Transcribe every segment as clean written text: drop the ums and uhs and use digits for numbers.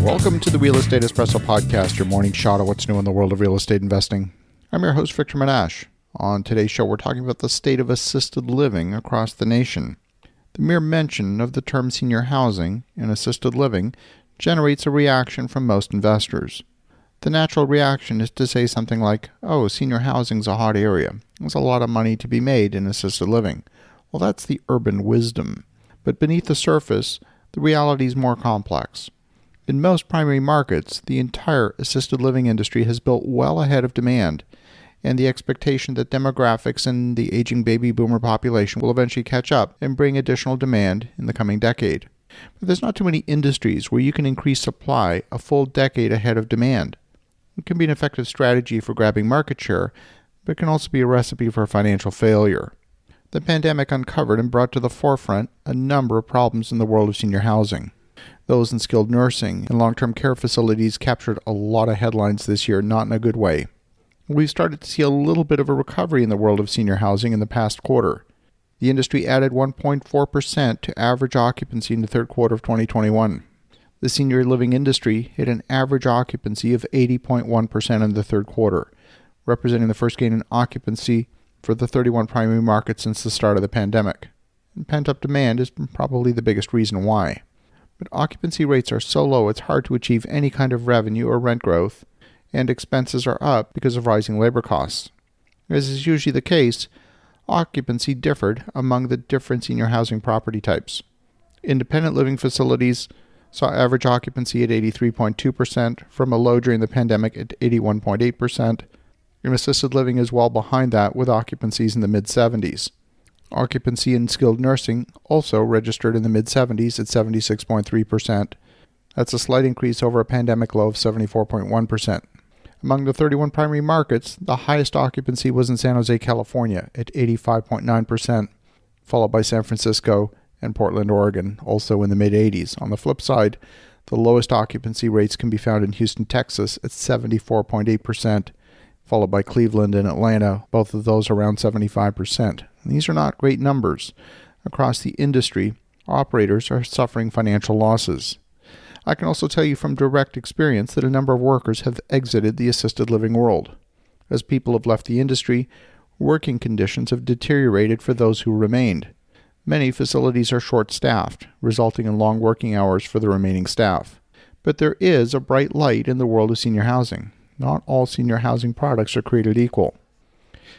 Welcome to the Real Estate Espresso Podcast, your morning shot of what's new in the world of real estate investing. I'm your host, Victor Menashe. On today's show, we're talking about the state of assisted living across the nation. The mere mention of the term senior housing and assisted living generates a reaction from most investors. The natural reaction is to say something like, oh, senior housing's a hot area. There's a lot of money to be made in assisted living. Well, that's the urban wisdom. But beneath the surface, the reality is more complex. In most primary markets, the entire assisted living industry has built well ahead of demand, and the expectation that demographics and the aging baby boomer population will eventually catch up and bring additional demand in the coming decade. But there's not too many industries where you can increase supply a full decade ahead of demand. It can be an effective strategy for grabbing market share, but it can also be a recipe for financial failure. The pandemic uncovered and brought to the forefront a number of problems in the world of senior housing. Those in skilled nursing and long-term care facilities captured a lot of headlines this year, not in a good way. We've started to see a little bit of a recovery in the world of senior housing in the past quarter. The industry added 1.4% to average occupancy in the third quarter of 2021. The senior living industry hit an average occupancy of 80.1% in the third quarter, representing the first gain in occupancy for the 31 primary markets since the start of the pandemic. And pent-up demand is probably the biggest reason why. But occupancy rates are so low it's hard to achieve any kind of revenue or rent growth, and expenses are up because of rising labor costs. As is usually the case, occupancy differed among the different senior housing property types. Independent living facilities saw average occupancy at 83.2% from a low during the pandemic at 81.8%, and assisted living is well behind that with occupancies in the mid-70s. Occupancy in skilled nursing also registered in the mid-70s at 76.3%. That's a slight increase over a pandemic low of 74.1%. Among the 31 primary markets, the highest occupancy was in San Jose, California at 85.9%, followed by San Francisco and Portland, Oregon, also in the mid-80s. On the flip side, the lowest occupancy rates can be found in Houston, Texas at 74.8%, followed by Cleveland and Atlanta, both of those around 75%. These are not great numbers. Across the industry, operators are suffering financial losses. I can also tell you from direct experience that a number of workers have exited the assisted living world. As people have left the industry, working conditions have deteriorated for those who remained. Many facilities are short-staffed, resulting in long working hours for the remaining staff. But there is a bright light in the world of senior housing. Not all senior housing products are created equal.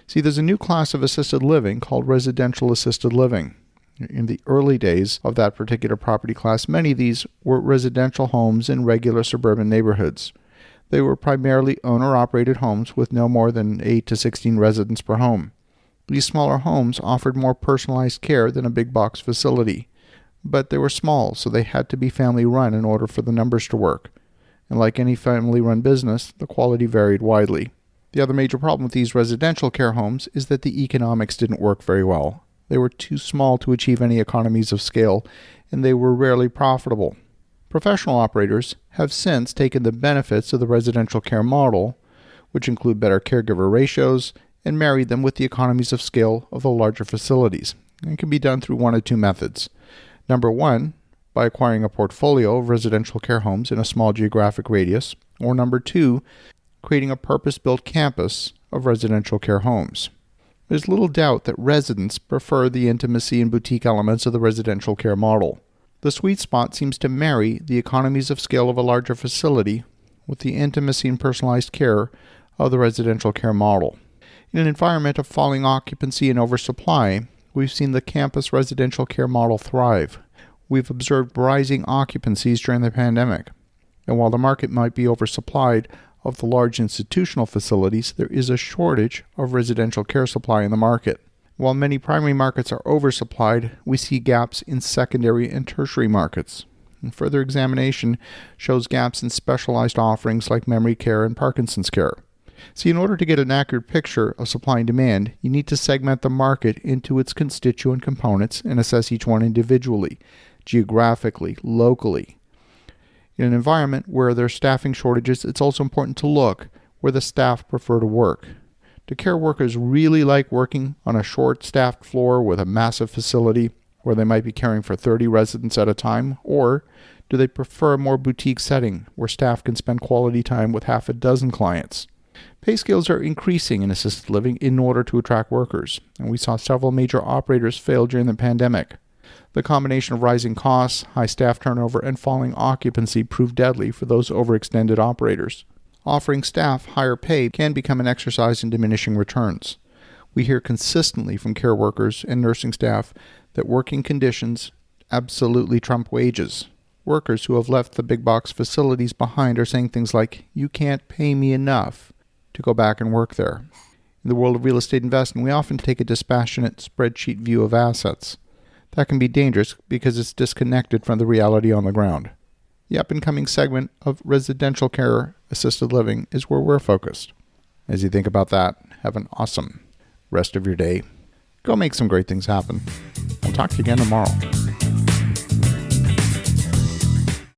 See, there's a new class of assisted living called residential assisted living. In the early days of that particular property class, many of these were residential homes in regular suburban neighborhoods. They were primarily owner-operated homes with no more than 8 to 16 residents per home. These smaller homes offered more personalized care than a big box facility, but they were small, so they had to be family-run in order for the numbers to work. And like any family-run business, the quality varied widely. The other major problem with these residential care homes is that the economics didn't work very well. They were too small to achieve any economies of scale, and they were rarely profitable. Professional operators have since taken the benefits of the residential care model, which include better caregiver ratios, and married them with the economies of scale of the larger facilities. It can be done through one of two methods. Number one, by acquiring a portfolio of residential care homes in a small geographic radius, or number two, creating a purpose-built campus of residential care homes. There's little doubt that residents prefer the intimacy and boutique elements of the residential care model. The sweet spot seems to marry the economies of scale of a larger facility with the intimacy and personalized care of the residential care model. In an environment of falling occupancy and oversupply, we've seen the campus residential care model thrive. We've observed rising occupancies during the pandemic. And while the market might be oversupplied of the large institutional facilities, there is a shortage of residential care supply in the market. While many primary markets are oversupplied, we see gaps in secondary and tertiary markets. And further examination shows gaps in specialized offerings like memory care and Parkinson's care. See, in order to get an accurate picture of supply and demand, you need to segment the market into its constituent components and assess each one individually, geographically, locally. In an environment where there are staffing shortages, it's also important to look where the staff prefer to work. Do care workers really like working on a short-staffed floor with a massive facility, where they might be caring for 30 residents at a time? Or do they prefer a more boutique setting where staff can spend quality time with half a dozen clients? Pay scales are increasing in assisted living in order to attract workers, and we saw several major operators fail during the pandemic. The combination of rising costs, high staff turnover, and falling occupancy proved deadly for those overextended operators. Offering staff higher pay can become an exercise in diminishing returns. We hear consistently from care workers and nursing staff that working conditions absolutely trump wages. Workers who have left the big box facilities behind are saying things like, "You can't pay me enough to go back and work there." In the world of real estate investing, we often take a dispassionate spreadsheet view of assets. That can be dangerous because it's disconnected from the reality on the ground. The up-and-coming segment of residential care assisted living is where we're focused. As you think about that, have an awesome rest of your day. Go make some great things happen. We'll talk to you again tomorrow.